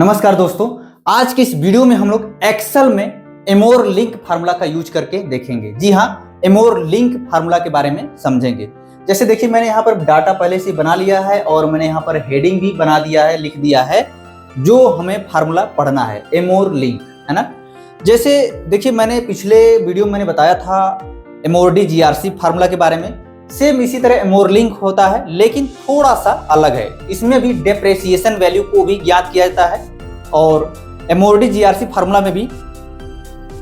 नमस्कार दोस्तों, आज के इस वीडियो में हम लोग एक्सेल में एमोर लिंक फार्मूला का यूज करके देखेंगे। जी हाँ, एमोर लिंक फार्मूला के बारे में समझेंगे। जैसे देखिए, मैंने यहाँ पर डाटा पहले से बना लिया है और मैंने यहाँ पर हेडिंग भी बना दिया है, लिख दिया है जो हमें फार्मूला पढ़ना है, एमोर लिंक, है ना। जैसे देखिए, मैंने पिछले वीडियो में मैंने बताया था एमओडी जीआरसी फार्मूला के बारे में। सेम इसी तरह एमोर लिंक होता है, लेकिन थोड़ा सा अलग है। इसमें भी डेप्रेसिएशन वैल्यू को भी ज्ञात किया जाता है और एमओडी जीआरसी फार्मूला में भी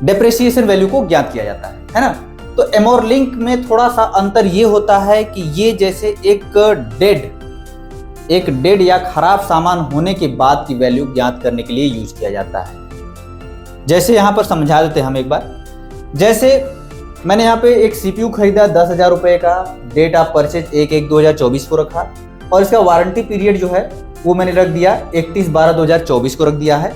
डेप्रेसिएशन वैल्यू को ज्ञात किया जाता है ना। तो एमोर लिंक में थोड़ा सा अंतर ये होता है कि ये जैसे एक डेड या खराब सामान होने के बाद की वैल्यू ज्ञात करने के लिए यूज किया जाता है। जैसे यहाँ पर समझा देते हैं हम एक बार। जैसे मैंने यहाँ पे एक सीपीयू खरीदा 10,000 रुपये का, डेट ऑफ परचेज 1/1/2024 को रखा और इसका वारंटी पीरियड जो है वो मैंने रख दिया 31/12/2024 को रख दिया है।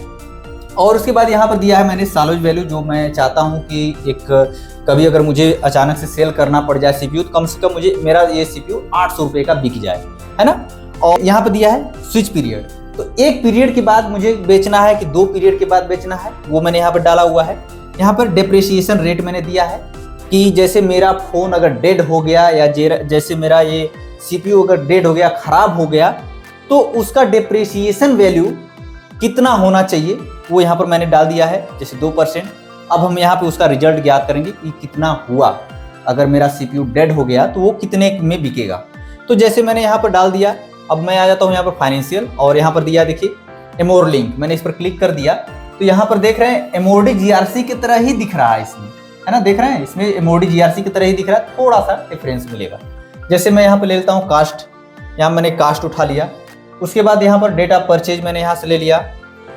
और उसके बाद यहाँ पर दिया है मैंने सालोज वैल्यू, जो मैं चाहता हूँ कि एक कभी अगर मुझे अचानक से सेल करना पड़ जाए सीपीयू, तो कम से कम मुझे मेरा ये सीपीयू 800 रुपये का बिक जाए, है ना। और यहाँ पर दिया है स्विच पीरियड, तो एक पीरियड के बाद मुझे बेचना है कि 2 पीरियड के बाद बेचना है, वो मैंने यहाँ पर डाला हुआ है। यहाँ पर डेप्रिसिएशन रेट मैंने दिया है कि जैसे मेरा फ़ोन अगर डेड हो गया या जैसे मेरा ये सीपीयू अगर डेड हो गया, ख़राब हो गया, तो उसका डेप्रिसिएशन वैल्यू कितना होना चाहिए वो यहाँ पर मैंने डाल दिया है, जैसे 2%। अब हम यहाँ पे उसका रिजल्ट ज्ञात करेंगे कि कितना हुआ। अगर मेरा सीपीयू डेड हो गया तो वो कितने में बिकेगा। तो जैसे मैंने यहाँ पर डाल दिया, अब मैं आ जाता हूँ यहाँ पर फाइनेंशियल और यहाँ पर दिया देखिए एमोर लिंक। मैंने इस पर क्लिक कर दिया तो यहाँ पर देख रहे हैं एमओडी जीआरसी की तरह ही दिख रहा है इसमें, है ना। देख रहे हैं इसमें एमओडी जीआरसी की तरह ही दिख रहा है, थोड़ा सा डिफरेंस मिलेगा। जैसे मैं यहाँ पर ले लेता हूँ कास्ट, यहाँ मैंने कास्ट उठा लिया। उसके बाद यहाँ पर डेट ऑफ परचेज मैंने यहाँ से ले लिया।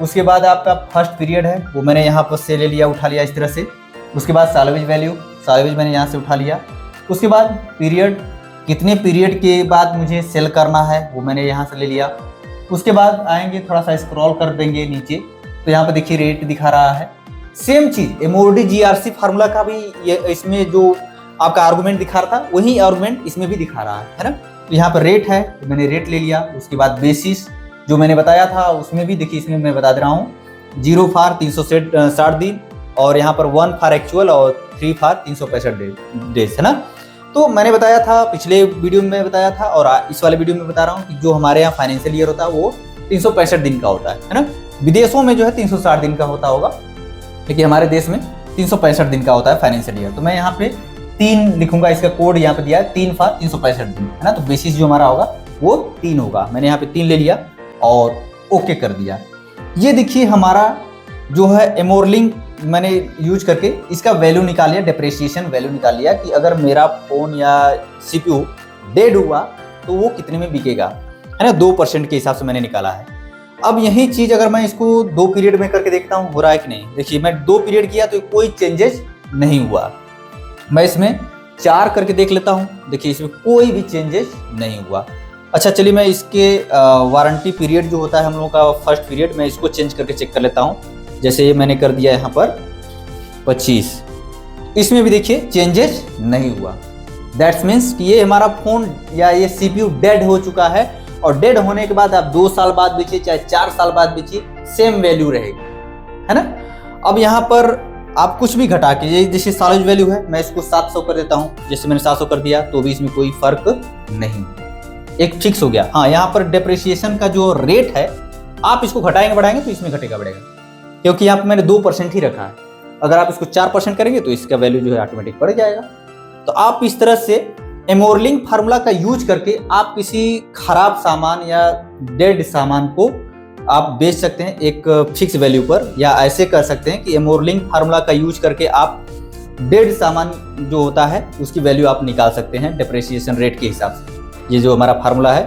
उसके बाद आपका फर्स्ट पीरियड है वो मैंने यहाँ पर से ले लिया, उठा लिया इस तरह से। उसके बाद साल्वेज वैल्यू, साल्वेज मैंने यहाँ से उठा लिया। उसके बाद पीरियड, कितने पीरियड के बाद मुझे सेल करना है वो मैंने यहाँ से ले लिया। उसके बाद आएंगे, थोड़ा सा स्क्रॉल कर देंगे नीचे, तो यहाँ पर देखिए रेट दिखा रहा है। सेम चीज एमओडी जीआरसी फार्मूला का भी ये इसमें जो आपका आर्गुमेंट दिखा रहा था वही आर्गुमेंट इसमें भी दिखा रहा है ना। तो यहाँ पर रेट है तो मैंने रेट ले लिया। उसके बाद बेसिस जो मैंने बताया था उसमें भी देखिए, इसमें मैं बता दे रहा हूँ 0 फॉर 360 दिन और यहाँ पर 1 फॉर एक्चुअल और 3 फॉर 365 डेज, है ना। तो मैंने बताया था पिछले वीडियो में बताया था और इस वाले वीडियो में बता रहा हूँ कि जो हमारे यहाँ फाइनेंशियल ईयर होता है वो 365 दिन का होता है ना। विदेशों में जो है 360 दिन का होता होगा, लेकिन हमारे देश में 365 दिन का होता है फाइनेंशियल ईयर। तो मैं यहाँ पे 3 लिखूंगा, इसका कोड यहाँ पे दिया है 3 फॉर 365 दिन, है ना। तो बेसिस जो हमारा होगा वो 3 होगा। मैंने यहाँ पे 3 ले लिया और ओके कर दिया। ये देखिए हमारा जो है एमोर लिंक मैंने यूज करके इसका वैल्यू निकाल लिया, डेप्रिसिएशन वैल्यू निकाल लिया कि अगर मेरा फोन या सीपीयू डेड हुआ तो वो कितने में बिकेगा, है ना। 2% के हिसाब से मैंने निकाला है। अब यही चीज अगर मैं इसको 2 पीरियड में करके देखता हूँ हो रहा है कि नहीं। देखिए मैं 2 पीरियड किया तो कोई चेंजेस नहीं हुआ। मैं इसमें 4 करके देख लेता हूँ, देखिए इसमें कोई भी चेंजेस नहीं हुआ। अच्छा चलिए, मैं इसके वारंटी पीरियड जो होता है हम लोगों का फर्स्ट पीरियड, मैं इसको चेंज करके चेक कर लेता हूँ। जैसे मैंने कर दिया यहाँ पर 25, इसमें भी देखिए चेंजेस नहीं हुआ। दैट्स मीन्स कि ये हमारा फोन या ये सीपीयू डेड हो चुका है और डेड होने के बाद आप 2 साल बाद बेचिए चाहे 4 साल बाद बेचिए, सेम वैल्यू रहेगी, है ना। अब यहाँ पर आप कुछ भी घटा के, जैसे सालोज वैल्यू है मैं इसको 700 कर देता हूँ। जैसे मैंने 700 कर दिया तो भी इसमें कोई फर्क नहीं, एक फिक्स हो गया। हाँ, यहाँ पर डेप्रिसिएशन का जो रेट है आप इसको घटाएंगे बढ़ाएंगे तो इसमें घटेगा बढ़ेगा, क्योंकि यहाँ पर मैंने 2% ही रखा है। अगर आप इसको 4% करेंगे तो इसका वैल्यू जो है ऑटोमेटिक बढ़ जाएगा। तो आप इस तरह से एमोर लिंक फार्मूला का यूज करके आप किसी खराब सामान या डेड सामान को आप बेच सकते हैं एक फिक्स वैल्यू पर, या ऐसे कर सकते हैं कि एमोर लिंक फार्मूला का यूज करके आप डेड सामान जो होता है उसकी वैल्यू आप निकाल सकते हैं डेप्रिसिएशन रेट के हिसाब से। ये जो हमारा फार्मूला है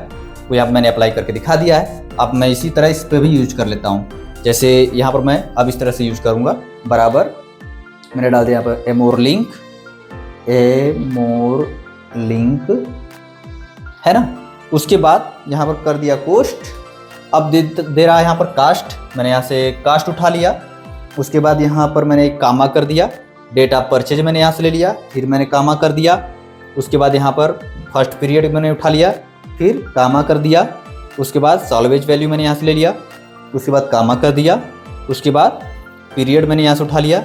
वो यहाँ मैंने अप्लाई करके दिखा दिया है। अब मैं इसी तरह इस पर भी यूज कर लेता हूँ। जैसे यहाँ पर मैं अब इस तरह से यूज करूँगा, बराबर मैंने डाल दिया यहाँ पर एमोर लिंक है ना। उसके बाद यहाँ पर कर दिया कोस्ट। अब दे रहा है यहाँ पर कास्ट, मैंने यहाँ से कास्ट उठा लिया। उसके बाद यहाँ पर मैंने एक कामा कर दिया, डेट ऑफ परचेज मैंने यहाँ से ले लिया, फिर मैंने कामा कर दिया। उसके बाद यहाँ पर फर्स्ट पीरियड मैंने उठा लिया, फिर कामा कर दिया। उसके बाद साल्वेज वैल्यू मैंने यहाँ से ले लिया। उसके बाद कामा कर दिया, उसके बाद पीरियड मैंने यहाँ से उठा लिया,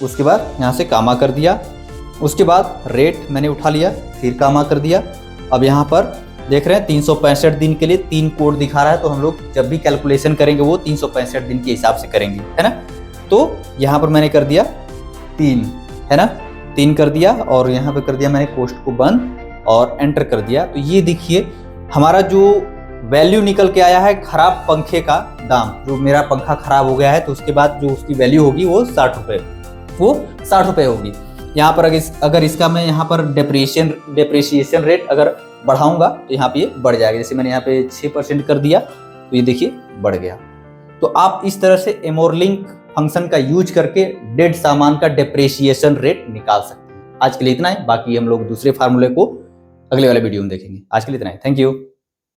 उसके बाद यहाँ से कामा कर दिया, उसके बाद रेट मैंने उठा लिया, फिर कामा कर दिया। अब यहाँ पर देख रहे हैं 365 दिन के लिए 3 कोड दिखा रहा है, तो हम लोग जब भी कैलकुलेशन करेंगे वो 365 दिन के हिसाब से करेंगे, है ना। तो यहाँ पर मैंने कर दिया 3, है ना, 3 कर दिया और यहाँ पे कर दिया मैंने कोष्ट को बंद और एंटर कर दिया। तो ये देखिए हमारा जो वैल्यू निकल के आया है खराब पंखे का दाम, जो मेरा पंखा खराब हो गया है तो उसके बाद जो उसकी वैल्यू होगी वो 60 रुपये, वो 60 रुपये होगी। यहाँ पर अगर इसका मैं यहाँ पर डेप्रिसिएशन रेट अगर बढ़ाऊंगा तो यहाँ पे ये बढ़ जाएगा। जैसे मैंने यहाँ पे 6% कर दिया तो ये देखिए बढ़ गया। तो आप इस तरह से एमोरलिंक फंक्शन का यूज करके डेड सामान का डेप्रिसिएशन रेट निकाल सकते हैं। आज के लिए इतना है, बाकी हम लोग दूसरे फार्मूले को अगले वाले वीडियो में देखेंगे। आज के लिए इतना है, थैंक यू।